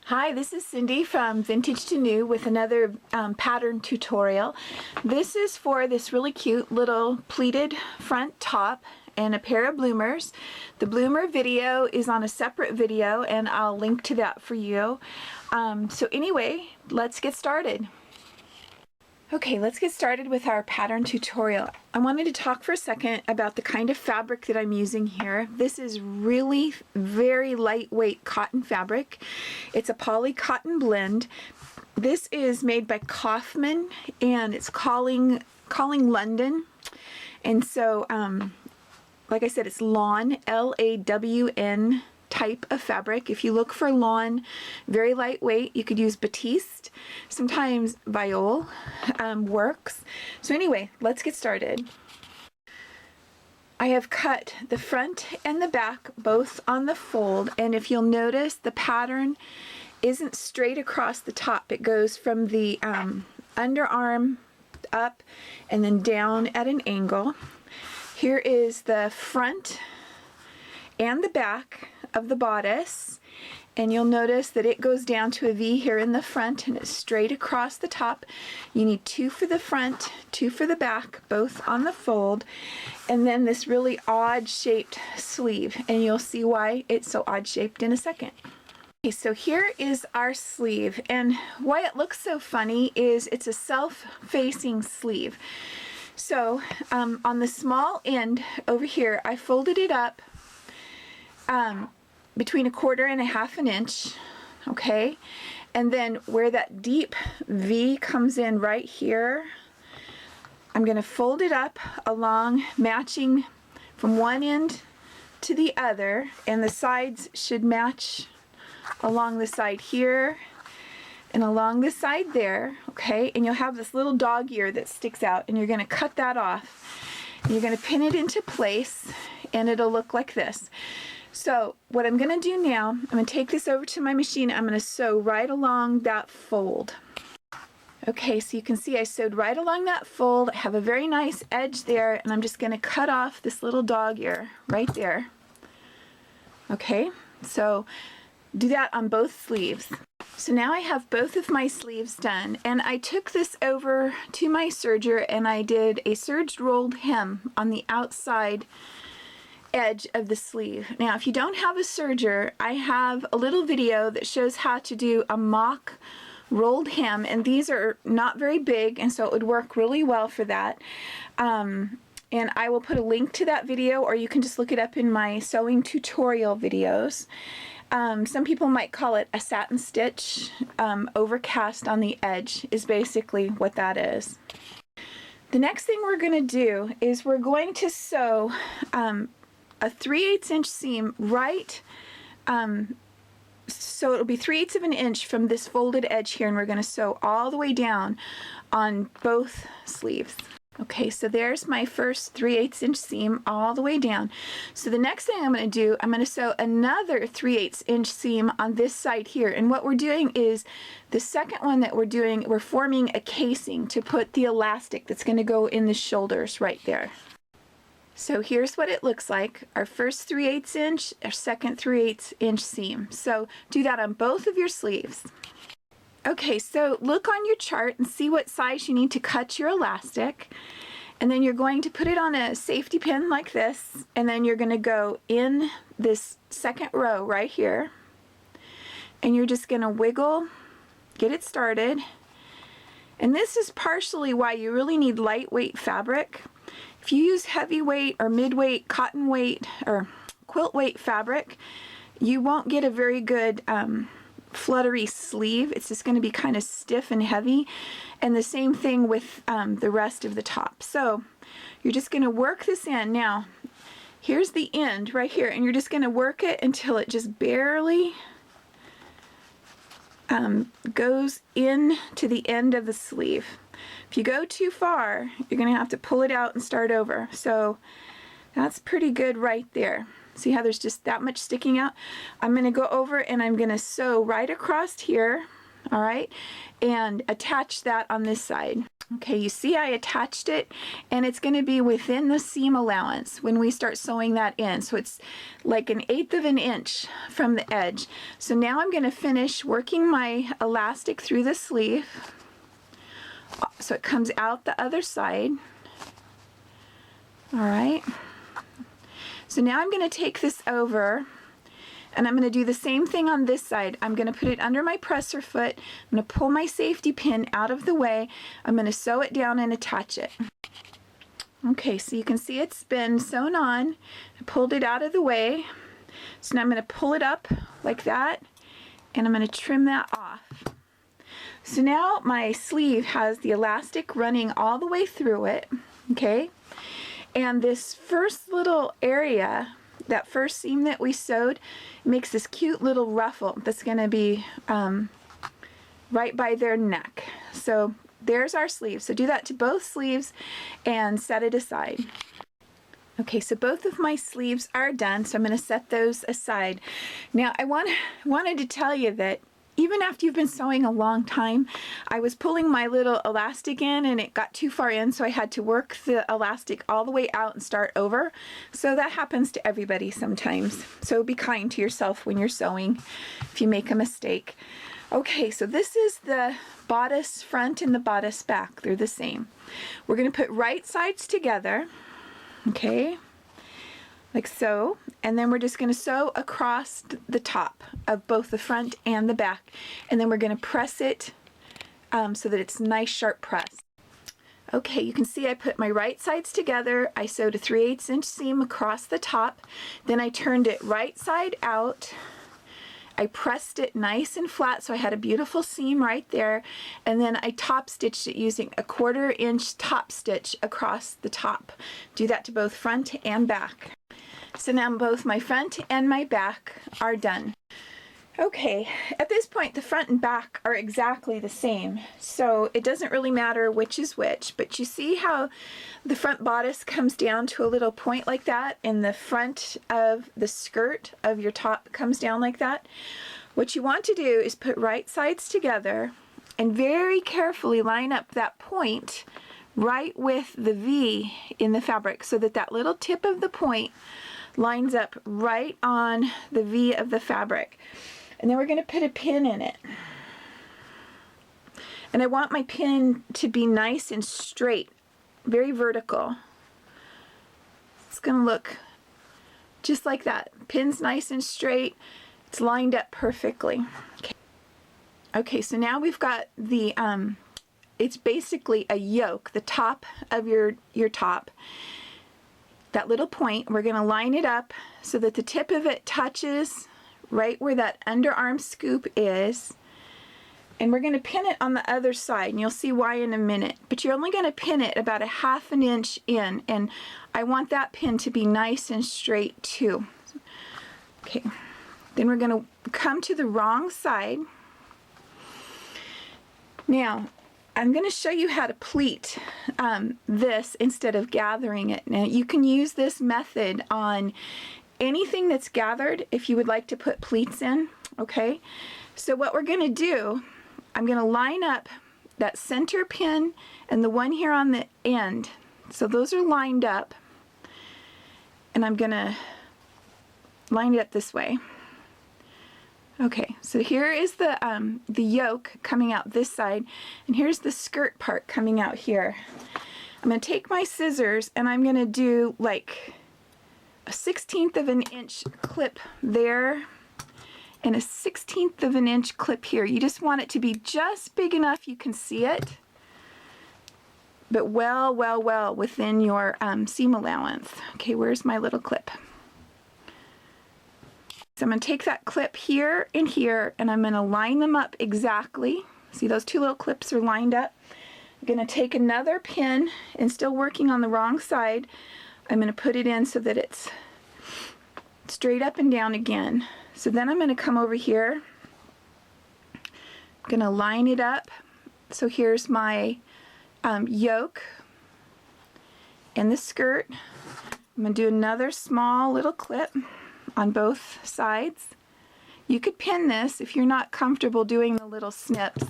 Hi, this is Cindy from Vintage to New with another pattern tutorial. This is for this really cute little pleated front top and a pair of bloomers. The bloomer video is on a separate video and I'll link to that for you. So anyway, let's get started. Okay, let's get started with our pattern tutorial. I wanted to talk for a second about the kind of fabric that I'm using here. This is really very lightweight cotton fabric. It's a poly cotton blend. This is made by Kaufman and it's calling London. And so, like I said, it's lawn, L-A-W-N type of fabric. If you look for lawn, very lightweight, you could use batiste. Sometimes viol works. So anyway, let's get started. I have cut the front and the back both on the fold, and if you'll notice, the pattern isn't straight across the top. It goes from the underarm up and then down at an angle. Here is the front and the back of the bodice, and you'll notice that it goes down to a V here in the front and it's straight across the top. You need two for the front, two for the back, both on the fold, and then this really odd shaped sleeve, and you'll see why it's so odd shaped in a second. Okay, so here is our sleeve, and why it looks so funny is it's a self-facing sleeve. So on the small end over here, I folded it up between 1/4 and 1/2 inch, okay? And then where that deep V comes in right here, I'm going to fold it up along, matching from one end to the other, and the sides should match along the side here and along the side there, okay? And you'll have this little dog ear that sticks out, and you're going to cut that off. And you're going to pin it into place, and it'll look like this. So what I'm going to do now, I'm going to take this over to my machine. I'm going to sew right along that fold. Okay, so you can see I sewed right along that fold. I have a very nice edge there, and I'm just going to cut off this little dog ear right there. Okay, so do that on both sleeves. So now I have both of my sleeves done, and I took this over to my serger and I did a serged rolled hem on the outside edge of the sleeve. Now if you don't have a serger, I have a little video that shows how to do a mock rolled hem, and these are not very big, and so it would work really well for that. And I will put a link to that video, or you can just look it up in my sewing tutorial videos. Some people might call it a satin stitch. Overcast on the edge is basically what that is. The next thing we're going to do is we're going to sew a 3/8 inch seam right, so it'll be 3/8 of an inch from this folded edge here, and we're going to sew all the way down on both sleeves. Okay, so there's my first 3/8 inch seam all the way down. So the next thing I'm going to do, I'm going to sew another 3/8 inch seam on this side here, and what we're doing is the second one that we're doing, we're forming a casing to put the elastic that's going to go in the shoulders right there. So here's what it looks like, our first 3/8 inch, our second 3/8 inch seam. So do that on both of your sleeves. Okay, so look on your chart and see what size you need to cut your elastic, and then you're going to put it on a safety pin like this, and then you're going to go in this second row right here, and you're just going to wiggle, get it started. And this is partially why you really need lightweight fabric. If you use heavyweight or midweight, cotton weight, or quilt weight fabric, you won't get a very good fluttery sleeve. It's just going to be kind of stiff and heavy, and the same thing with the rest of the top. So you're just going to work this in. Now here's the end right here, and you're just going to work it until it just barely goes in to the end of the sleeve. If you go too far, you're going to have to pull it out and start over. So that's pretty good right there. See how there's just that much sticking out? I'm going to go over and I'm going to sew right across here, all right, and attach that on this side. Okay, you see I attached it, and it's going to be within the seam allowance when we start sewing that in. So it's like 1/8 of an inch from the edge. So now I'm going to finish working my elastic through the sleeve so it comes out the other side. All right. So now I'm going to take this over, and I'm going to do the same thing on this side. I'm going to put it under my presser foot. I'm going to pull my safety pin out of the way. I'm going to sew it down and attach it. Okay, so you can see it's been sewn on. I pulled it out of the way. So now I'm going to pull it up like that, and I'm going to trim that off. So now my sleeve has the elastic running all the way through it, okay? And this first little area, that first seam that we sewed, makes this cute little ruffle that's going to be right by their neck. So there's our sleeve. So do that to both sleeves and set it aside. Okay, so both of my sleeves are done, so I'm going to set those aside. Now I wanted to tell you that even after you've been sewing a long time, I was pulling my little elastic in and it got too far in, so I had to work the elastic all the way out and start over. So that happens to everybody sometimes. So be kind to yourself when you're sewing if you make a mistake. Okay, so this is the bodice front and the bodice back. They're the same. We're going to put right sides together, okay, like so, and then we're just going to sew across the top of both the front and the back, and then we're going to press it so that it's nice sharp press. Okay, you can see I put my right sides together. I sewed a 3/8 inch seam across the top, then I turned it right side out. I pressed it nice and flat so I had a beautiful seam right there, and then I top stitched it using a 1/4 inch top stitch across the top. Do that to both front and back. So now both my front and my back are done. Okay, at this point the front and back are exactly the same, so it doesn't really matter which is which, but you see how the front bodice comes down to a little point like that, and the front of the skirt of your top comes down like that? What you want to do is put right sides together and very carefully line up that point right with the V in the fabric so that that little tip of the point lines up right on the V of the fabric. And then we're going to put a pin in it. And I want my pin to be nice and straight, very vertical. It's going to look just like that. Pin's nice and straight. It's lined up perfectly. Okay, so now we've got the, it's basically a yoke, the top of your top. That little point, we're going to line it up so that the tip of it touches right where that underarm scoop is, and we're going to pin it on the other side, and you'll see why in a minute, but you're only going to pin it about 1/2 inch in, and I want that pin to be nice and straight too. Okay, then we're going to come to the wrong side. Now I'm going to show you how to pleat this instead of gathering it. Now you can use this method on anything that's gathered if you would like to put pleats in, okay? So what we're going to do, I'm going to line up that center pin and the one here on the end. So those are lined up, and I'm going to line it up this way. Okay, so here is the yoke coming out this side, and here's the skirt part coming out here. I'm going to take my scissors and I'm going to do like a 1/16 of an inch clip there and a 1/16 of an inch clip here. You just want it to be just big enough you can see it, but well within your seam allowance. Okay, where's my little clip? So I'm going to take that clip here and here, and I'm going to line them up exactly. See, those two little clips are lined up. I'm going to take another pin, and still working on the wrong side, I'm going to put it in so that it's straight up and down again. So then I'm going to come over here. I'm going to line it up. So here's my yoke and the skirt. I'm going to do another small little clip on both sides. You could pin this if you're not comfortable doing the little snips.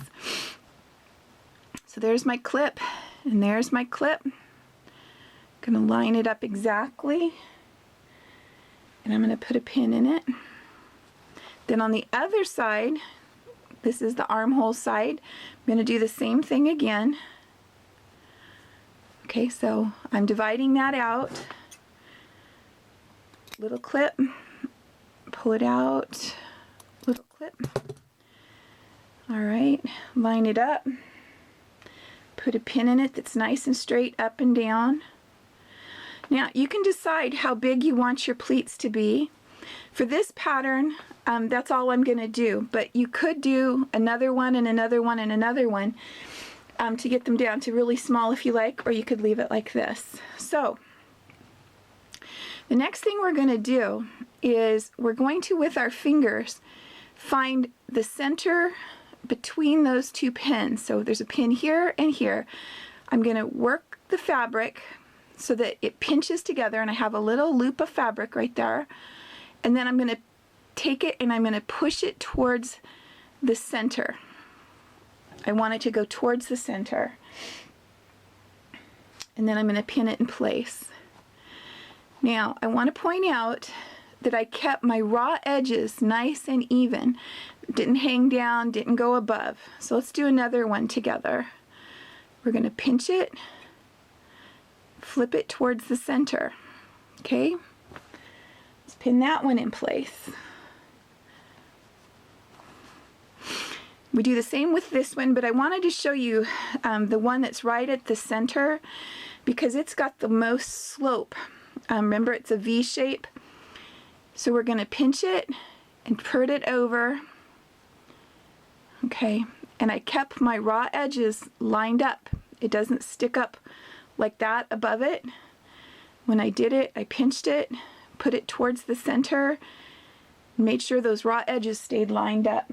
So there's my clip and there's my clip. I'm going to line it up exactly, and I'm going to put a pin in it. Then on the other side, this is the armhole side, I'm going to do the same thing again. Okay, so I'm dividing that out. Little clip, pull it out, little clip. All right, line it up, put a pin in it that's nice and straight up and down. Now you can decide how big you want your pleats to be. For this pattern, that's all I'm going to do, but you could do another one and another one and another one to get them down to really small if you like, or you could leave it like this. So the next thing we're going to do is we're going to, with our fingers, find the center between those two pins. So there's a pin here and here. I'm going to work the fabric so that it pinches together, and I have a little loop of fabric right there. And then I'm going to take it and I'm going to push it towards the center. I want it to go towards the center. And then I'm going to pin it in place. Now, I want to point out that I kept my raw edges nice and even. Didn't hang down, didn't go above. So let's do another one together. We're going to pinch it, flip it towards the center. Okay? Let's pin that one in place. We do the same with this one, but I wanted to show you the one that's right at the center because it's got the most slope. Remember, it's a V shape. So we're going to pinch it and put it over. Okay, and I kept my raw edges lined up. It doesn't stick up like that above it. When I did it, I pinched it, put it towards the center, made sure those raw edges stayed lined up.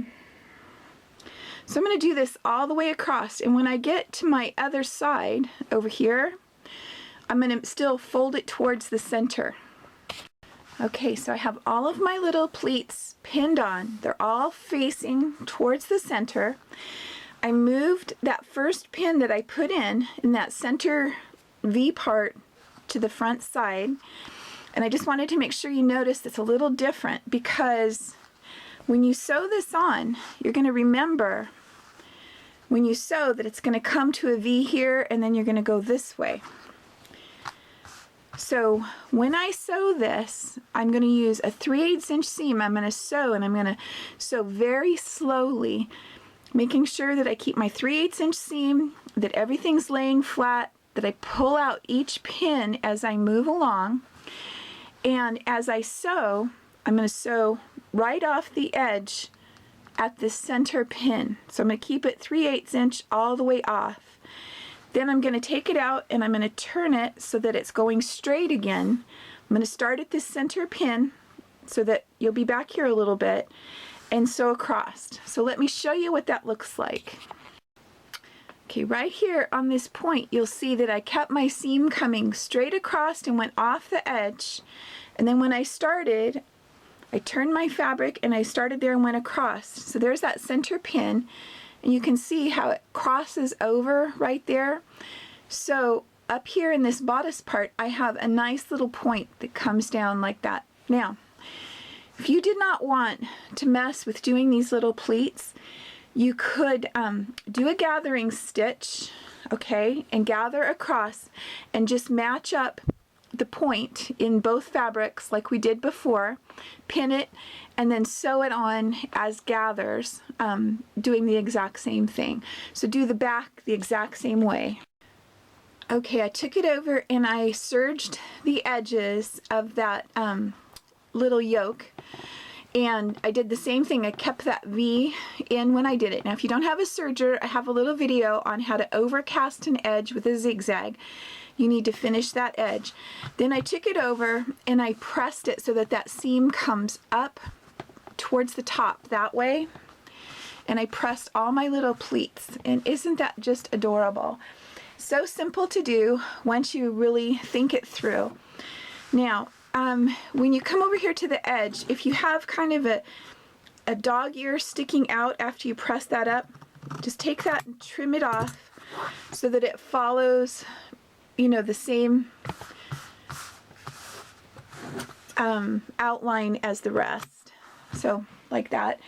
So I'm going to do this all the way across, and when I get to my other side over here, I'm going to still fold it towards the center. Okay, so I have all of my little pleats pinned on. They're all facing towards the center. I moved that first pin that I put in that center V part to the front side, and I just wanted to make sure you notice it's a little different because when you sew this on, you're going to remember when you sew that it's going to come to a V here, and then you're going to go this way. So when I sew this, I'm going to use a 3/8 inch seam. I'm going to sew, and I'm going to sew very slowly, making sure that I keep my 3/8 inch seam, that everything's laying flat, that I pull out each pin as I move along. And as I sew, I'm going to sew right off the edge at the center pin. So I'm going to keep it 3/8 inch all the way off. Then I'm going to take it out and I'm going to turn it so that it's going straight again. I'm going to start at this center pin so that you'll be back here a little bit and sew across. So let me show you what that looks like. Okay, right here on this point, you'll see that I kept my seam coming straight across and went off the edge. And then when I started, I turned my fabric and I started there and went across. So there's that center pin. And you can see how it crosses over right there. So up here in this bodice part, I have a nice little point that comes down like that. Now, if you did not want to mess with doing these little pleats, you could do a gathering stitch, okay, and gather across and just match up the point in both fabrics like we did before, pin it, and then sew it on as gathers, doing the exact same thing. So do the back the exact same way. Okay, I took it over and I serged the edges of that little yoke, and I did the same thing. I kept that V in when I did it. Now if you don't have a serger, I have a little video on how to overcast an edge with a zigzag. You need to finish that edge. Then I took it over and I pressed it so that that seam comes up towards the top that way. And I pressed all my little pleats. And isn't that just adorable? So simple to do once you really think it through. Now, when you come over here to the edge, if you have kind of a dog ear sticking out after you press that up, just take that and trim it off. so that it follows, you know, the same outline as the rest. So like that.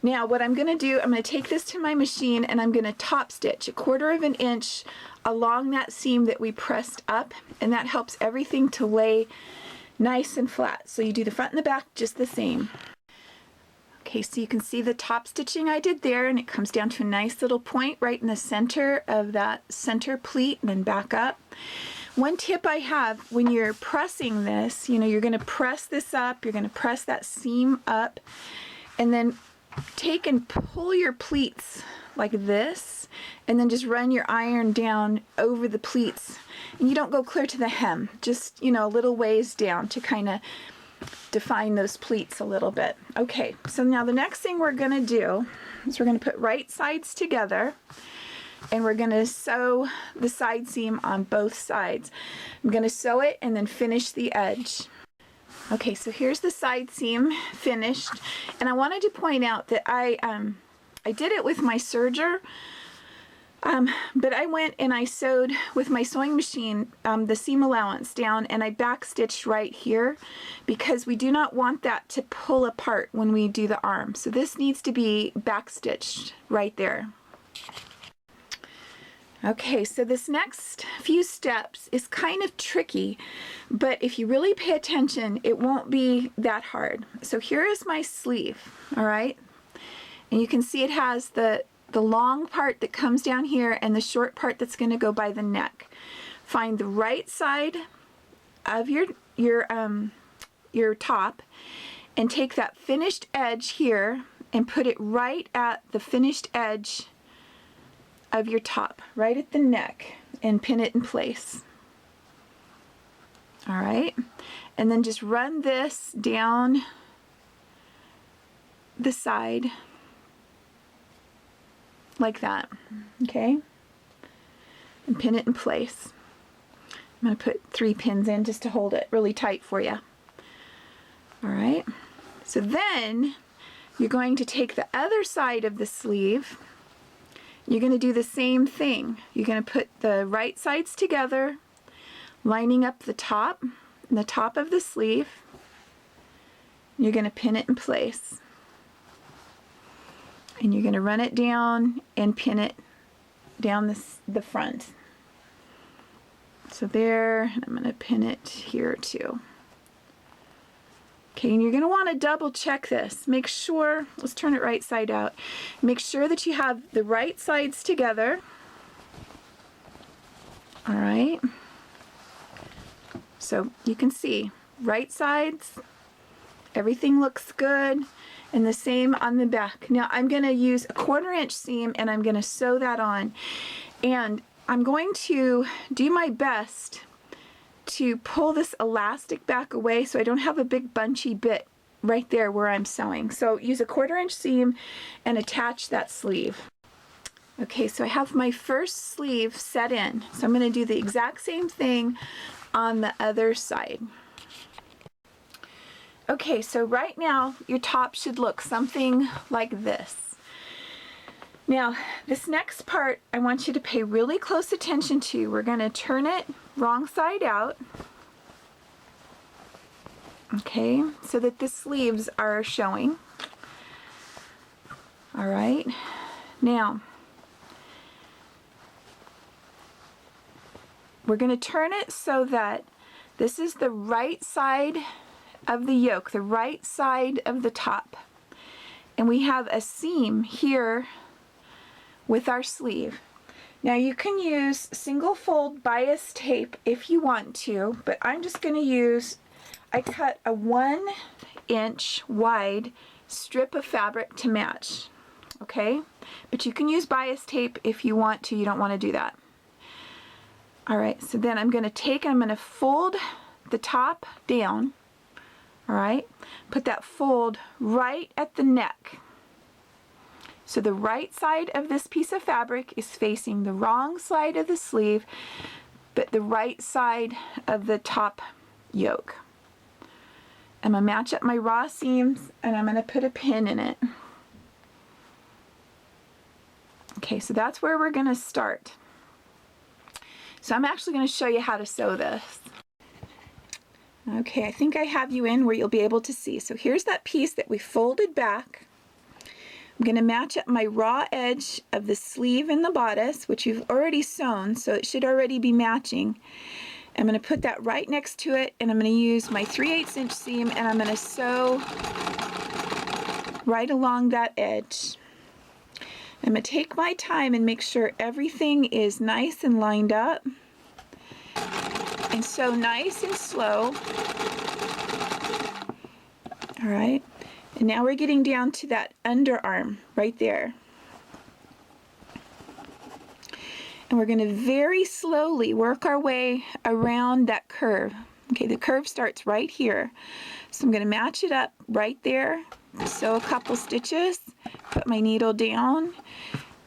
Now what I'm going to do, I'm going to take this to my machine and I'm going to top stitch 1/4 of an inch along that seam that we pressed up, and that helps everything to lay nice and flat. So you do the front and the back just the same. Okay, so you can see the top stitching I did there, and it comes down to a nice little point right in the center of that center pleat, and then back up. One tip I have, when you're pressing this, you know, you're going to press this up, you're going to press that seam up, and then take and pull your pleats like this, and then just run your iron down over the pleats. And you don't go clear to the hem, just, you know, a little ways down to kind of define those pleats a little bit. Okay, so now the next thing we're going to do is we're going to put right sides together, and we're going to sew the side seam on both sides. I'm going to sew it and then finish the edge. Okay, so here's the side seam finished, and I wanted to point out that I did it with my serger, but I went and I sewed with my sewing machine the seam allowance down, and I back stitched right here because we do not want that to pull apart when we do the arm. So this needs to be back stitched right there. Okay, so this next few steps is kind of tricky, but if you really pay attention, it won't be that hard. So here is my sleeve, all right? And you can see it has the long part that comes down here and the short part that's going to go by the neck. Find the right side of your top and take that finished edge here and put it right at the finished edge of your top, right at the neck, and pin it in place. All right, and then just run this down the side like that, okay, and pin it in place. I'm going to put 3 pins in just to hold it really tight for you. All right, so then you're going to take the other side of the sleeve. You're going to do the same thing. You're going to put the right sides together, lining up the top and the top of the sleeve. You're going to pin it in place. And you're going to run it down and pin it down the front. So there, and I'm going to pin it here too. Okay, and you're going to want to double check this. Make sure, let's turn it right side out. Make sure that you have the right sides together. All right. So you can see, right sides, everything looks good, and the same on the back. Now I'm going to use a 1/4 inch seam, and I'm going to sew that on. And I'm going to do my best to pull this elastic back away so I don't have a big bunchy bit right there where I'm sewing. So use a 1/4 inch seam and attach that sleeve. Okay, so I have my first sleeve set in. So I'm going to do the exact same thing on the other side. Okay, so right now your top should look something like this. Now, this next part I want you to pay really close attention to. We're going to turn it wrong side out, okay, so that the sleeves are showing. All right, now we're going to turn it so that this is the right side of the yoke, the right side of the top, and we have a seam here with our sleeve. Now you can use single fold bias tape if you want to, but I'm just going to use, I cut a 1 inch wide strip of fabric to match, okay? But you can use bias tape if you want to, you don't want to do that. All right, so then I'm going to fold the top down, all right? Put that fold right at the neck. So the right side of this piece of fabric is facing the wrong side of the sleeve, but the right side of the top yoke. I'm going to match up my raw seams, and I'm going to put a pin in it. Okay, so that's where we're going to start. So I'm actually going to show you how to sew this. Okay, I think I have you in where you'll be able to see. So here's that piece that we folded back. I'm going to match up my raw edge of the sleeve and the bodice, which you've already sewn, so it should already be matching. I'm going to put that right next to it, and I'm going to use my 3/8 inch seam, and I'm going to sew right along that edge. I'm going to take my time and make sure everything is nice and lined up, and sew nice and slow. All right. And now we're getting down to that underarm right there. And we're going to very slowly work our way around that curve. Okay, the curve starts right here. So I'm going to match it up right there, sew a couple stitches, put my needle down.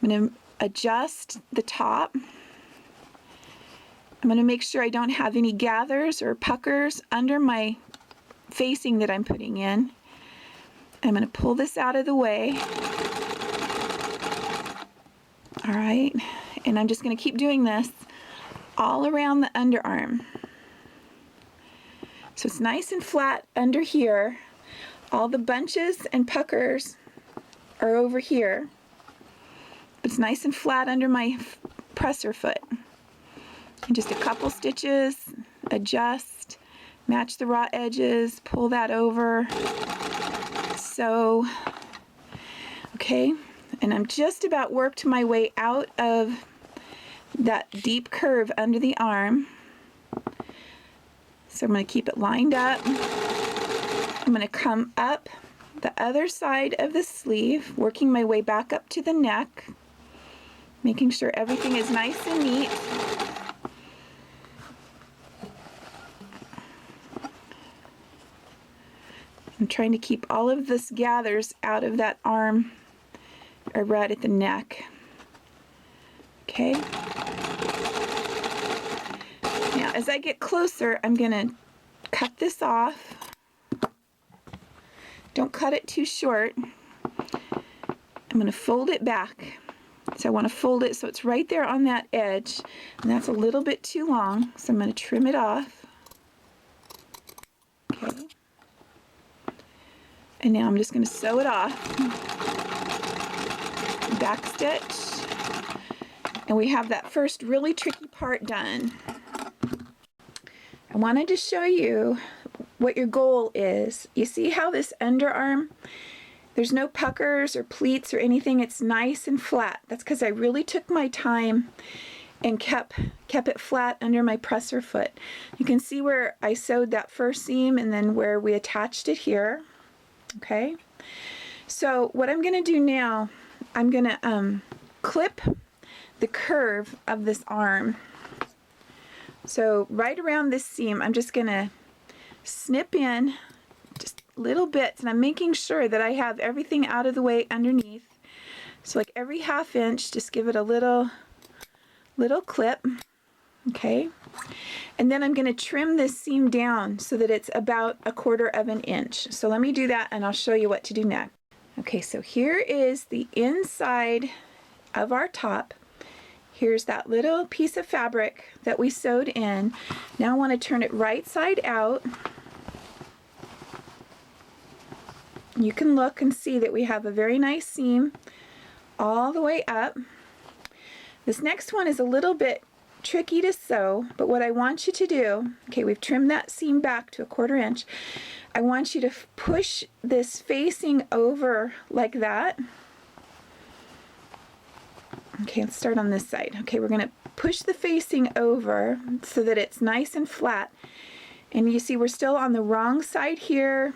I'm going to adjust the top. I'm going to make sure I don't have any gathers or puckers under my facing that I'm putting in. I'm going to pull this out of the way. All right, and I'm just going to keep doing this all around the underarm. So it's nice and flat under here. All the bunches and puckers are over here. It's nice and flat under my presser foot. And just a couple stitches, adjust, match the raw edges, pull that over. So, okay, and I'm just about worked my way out of that deep curve under the arm. So I'm going to keep it lined up. I'm going to come up the other side of the sleeve, working my way back up to the neck, making sure everything is nice and neat. I'm trying to keep all of this gathers out of that arm or right at the neck. Okay. Now as I get closer, I'm going to cut this off. Don't cut it too short. I'm going to fold it back. So I want to fold it so it's right there on that edge, and that's a little bit too long, so I'm going to trim it off. Okay. And now I'm just going to sew it off. Back stitch. And we have that first really tricky part done. I wanted to show you what your goal is. You see how this underarm, there's no puckers or pleats or anything. It's nice and flat. That's because I really took my time and kept it flat under my presser foot. You can see where I sewed that first seam and then where we attached it here. Okay, so what I'm going to do now, I'm going to clip the curve of this arm. So right around this seam, I'm just going to snip in just little bits, and I'm making sure that I have everything out of the way underneath. So like every 1/2 inch, just give it a little clip. Okay, and then I'm going to trim this seam down so that it's about 1/4 inch. So let me do that and I'll show you what to do next. Okay, so here is the inside of our top. Here's that little piece of fabric that we sewed in. Now I want to turn it right side out. You can look and see that we have a very nice seam all the way up. This next one is a little bit tricky to sew, but what I want you to do, okay, we've trimmed that seam back to 1/4 inch. I want you to push this facing over like that. Okay, let's start on this side. Okay, we're going to push the facing over so that it's nice and flat. And you see we're still on the wrong side here.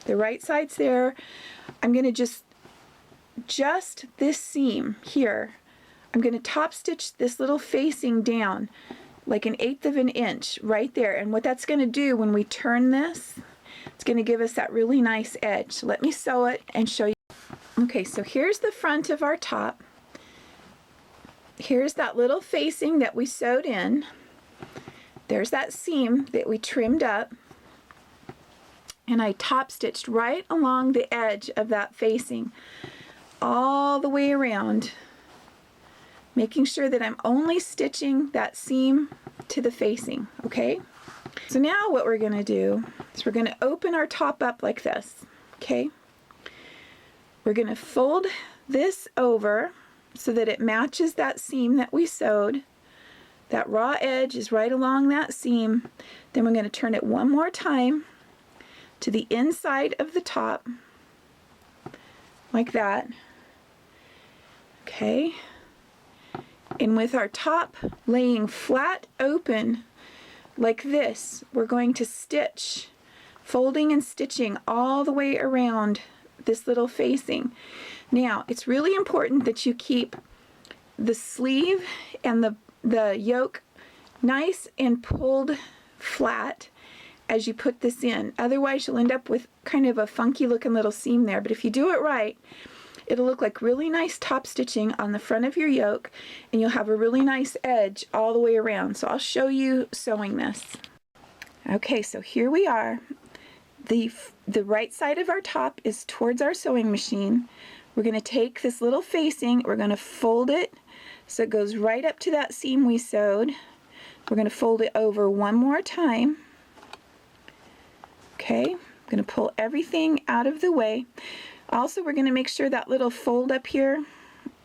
The right side's there. I'm going to just this seam here. I'm going to top stitch this little facing down like 1/8 inch right there. And what that's going to do when we turn this, it's going to give us that really nice edge. So let me sew it and show you. Okay, so here's the front of our top. Here's that little facing that we sewed in. There's that seam that we trimmed up. And I top stitched right along the edge of that facing all the way around. making sure that I'm only stitching that seam to the facing, okay? So now what we're gonna do is we're gonna open our top up like this, okay? We're gonna fold this over so that it matches that seam that we sewed. That raw edge is right along that seam. Then we're gonna turn it one more time to the inside of the top, like that, okay? And with our top laying flat open like this, we're going to stitch, folding and stitching all the way around this little facing. Now, it's really important that you keep the sleeve and the yoke nice and pulled flat as you put this in. Otherwise, you'll end up with kind of a funky looking little seam there. But if you do it right, it'll look like really nice top stitching on the front of your yoke, and you'll have a really nice edge all the way around. So I'll show you sewing this. Okay, so here we are. The right side of our top is towards our sewing machine. We're going to take this little facing, we're going to fold it so it goes right up to that seam we sewed. We're going to fold it over one more time. Okay, I'm going to pull everything out of the way. Also, we're going to make sure that little fold up here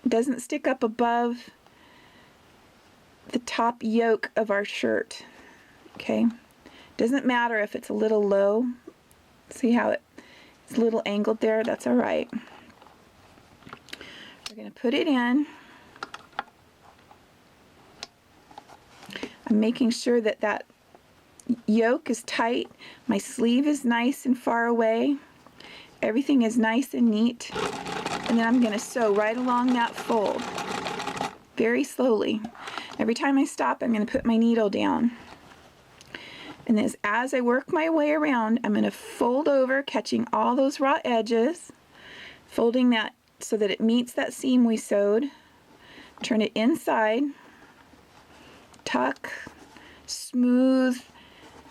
doesn't stick up above the top yoke of our shirt. Okay, doesn't matter if it's a little low. See how it's a little angled there? That's all right. We're going to put it in. I'm making sure that that yoke is tight. My sleeve is nice and far away. Everything is nice and neat. And then I'm going to sew right along that fold, very slowly. Every time I stop, I'm going to put my needle down. And as I work my way around, I'm going to fold over, catching all those raw edges, folding that so that it meets that seam we sewed. Turn it inside, tuck, smooth,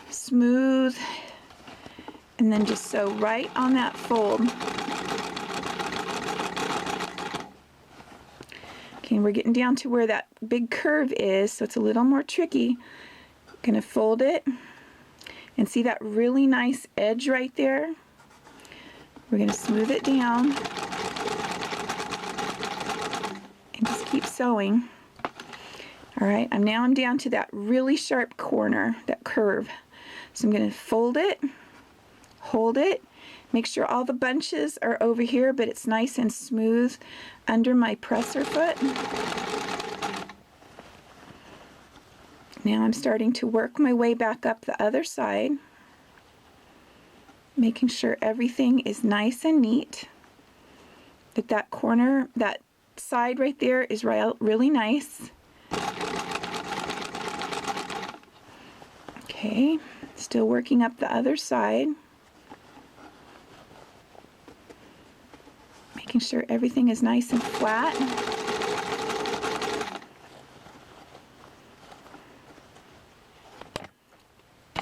smooth, and then just sew right on that fold. Okay, we're getting down to where that big curve is, so it's a little more tricky. Going to fold it, and see that really nice edge right there? We're going to smooth it down, and just keep sewing. Alright, I'm down to that really sharp corner, that curve. So I'm going to fold it, hold it, make sure all the bunches are over here, but it's nice and smooth under my presser foot. Now I'm starting to work my way back up the other side, making sure everything is nice and neat, that corner, that side right there is really nice. Okay, still working up the other side, making sure everything is nice and flat.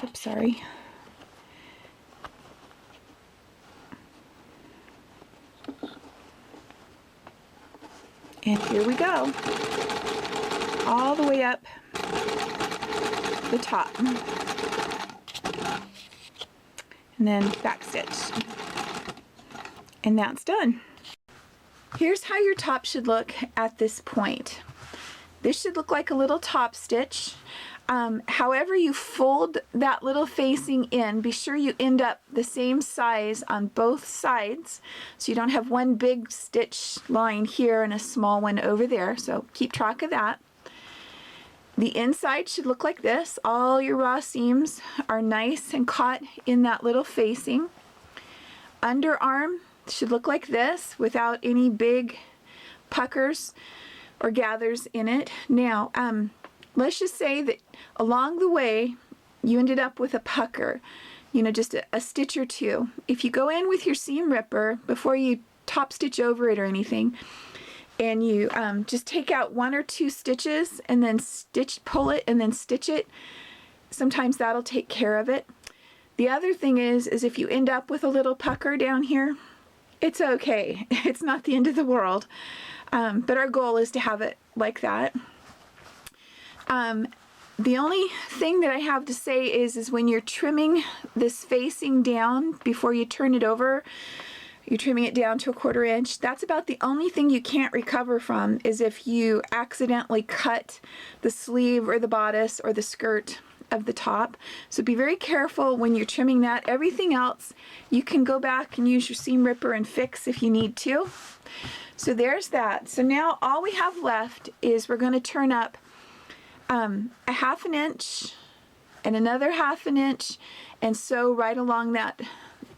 Oops, sorry. And here we go, all the way up the top, and then back stitch, and that's done. Here's how your top should look at this point. This should look like a little top stitch. However you fold that little facing in, be sure you end up the same size on both sides, so you don't have one big stitch line here and a small one over there, so keep track of that. The inside should look like this. All your raw seams are nice and caught in that little facing. Underarm should look like this without any big puckers or gathers in it. Now, let's just say that along the way you ended up with a pucker, you know, just a stitch or two. If you go in with your seam ripper before you top stitch over it or anything, and you just take out one or two stitches and then pull it and then stitch it, sometimes that'll take care of it. The other thing is if you end up with a little pucker down here, it's okay. It's not the end of the world. but our goal is to have it like that. The only thing that I have to say is when you're trimming this facing down before you turn it over, you're trimming it down to 1/4 inch. That's about the only thing you can't recover from, is if you accidentally cut the sleeve or the bodice or the skirt of the top. So be very careful when you're trimming that. Everything else you can go back and use your seam ripper and fix if you need to. So there's that. So now all we have left is we're going to turn up a 1/2 inch and another 1/2 inch, and sew right along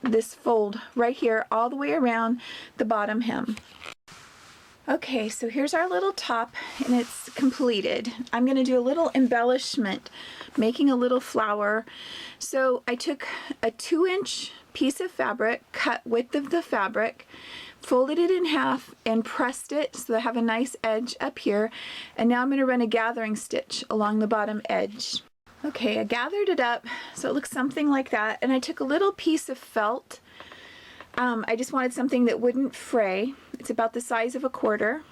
this fold right here all the way around the bottom hem. Okay, so here's our little top, and it's completed. I'm going to do a little embellishment, making a little flower. So I took a 2-inch piece of fabric, cut width of the fabric, folded it in half and pressed it so I have a nice edge up here, and now I'm going to run a gathering stitch along the bottom edge. Okay, I gathered it up so it looks something like that, and I took a little piece of felt. I just wanted something that wouldn't fray. It's about the size of a 1/4,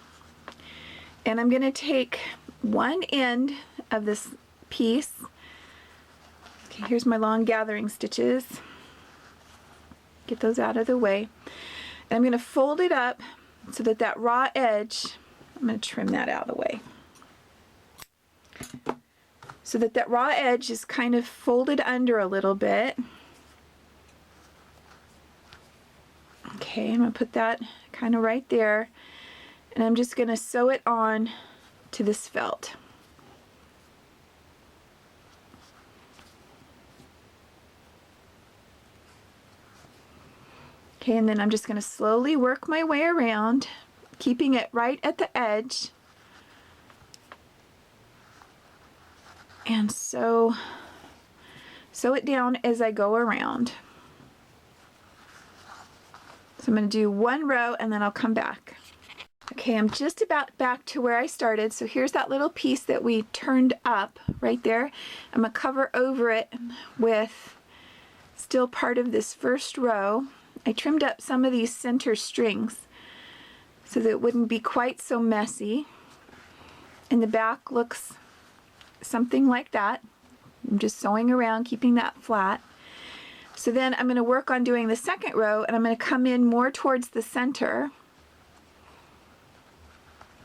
and I'm going to take one end of this piece. Okay, here's my long gathering stitches. Get those out of the way. And I'm going to fold it up so that that raw edge, I'm going to trim that out of the way, so that that raw edge is kind of folded under a little bit. Okay, I'm going to put that kind of right there, and I'm just going to sew it on to this felt. Okay, and then I'm just going to slowly work my way around, keeping it right at the edge, and sew it down as I go around. So I'm going to do one row and then I'll come back. Okay, I'm just about back to where I started. So here's that little piece that we turned up right there. I'm going to cover over it with still part of this first row. I trimmed up some of these center strings so that it wouldn't be quite so messy. And the back looks something like that. I'm just sewing around, keeping that flat. So then I'm going to work on doing the second row, and I'm going to come in more towards the center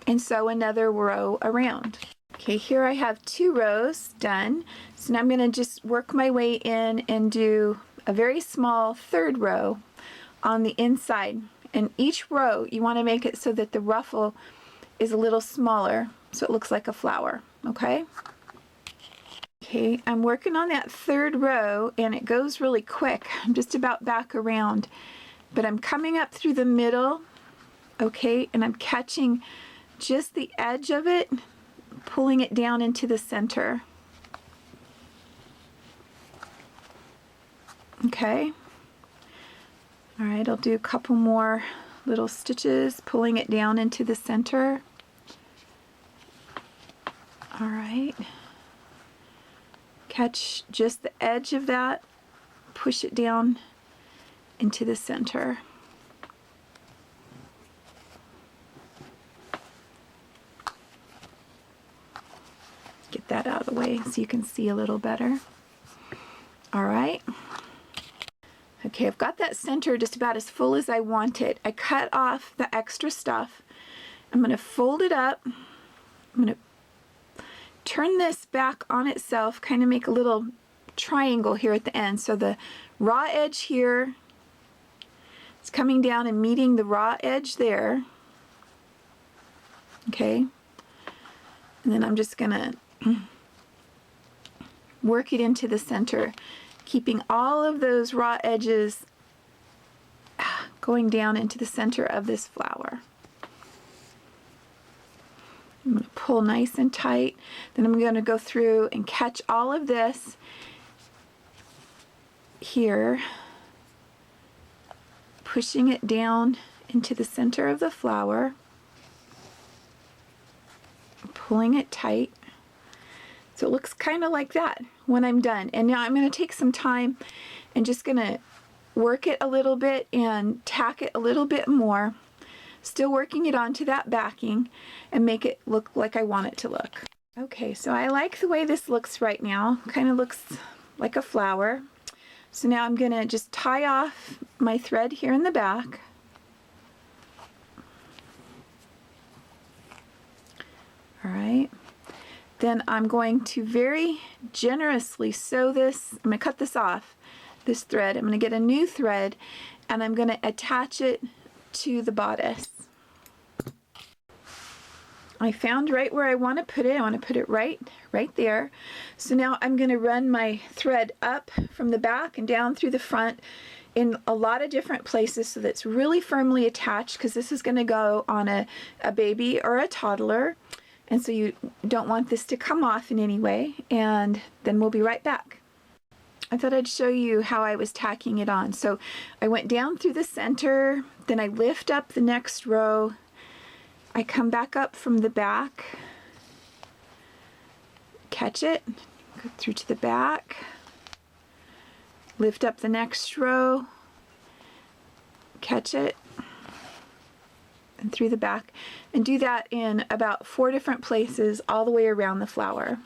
and sew another row around. Okay, here I have 2 rows done. So now I'm going to just work my way in and do a very small 3rd row on the inside. And each row you want to make it so that the ruffle is a little smaller so it looks like a flower. Okay? Okay, I'm working on that 3rd row and it goes really quick. I'm just about back around, but I'm coming up through the middle, okay, and I'm catching just the edge of it, pulling it down into the center. Okay. All right, I'll do a couple more little stitches, pulling it down into the center. All right. Catch just the edge of that, push it down into the center. Get that out of the way so you can see a little better. All right. Okay, I've got that center just about as full as I want it. I cut off the extra stuff. I'm going to fold it up. I'm going to turn this back on itself, kind of make a little triangle here at the end. So the raw edge here is coming down and meeting the raw edge there. Okay. And then I'm just going to work it into the center, keeping all of those raw edges going down into the center of this flower. I'm going to pull nice and tight. Then I'm going to go through and catch all of this here, pushing it down into the center of the flower, pulling it tight. So it looks kind of like that when I'm done. And now I'm going to take some time and just going to work it a little bit and tack it a little bit more Still working it onto that backing and make it look like I want it to look. Okay, so I like the way this looks right now. Kind of looks like a flower. So now I'm gonna just tie off my thread here in the back. All right. Then I'm going to very generously sew this. I'm gonna cut this off, this thread. I'm gonna get a new thread and I'm gonna attach it to the bodice. I found right where I want to put it. I want to put it right there. So now I'm going to run my thread up from the back and down through the front in a lot of different places so that's really firmly attached, because this is going to go on a baby or a toddler, and so you don't want this to come off in any way. And then we'll be right back. I thought I'd show you how I was tacking it on. So I went down through the center, then I lift up the next row, I come back up from the back, catch it, go through to the back, lift up the next row, catch it, and through the back, and do that in about 4 different places all the way around the flower.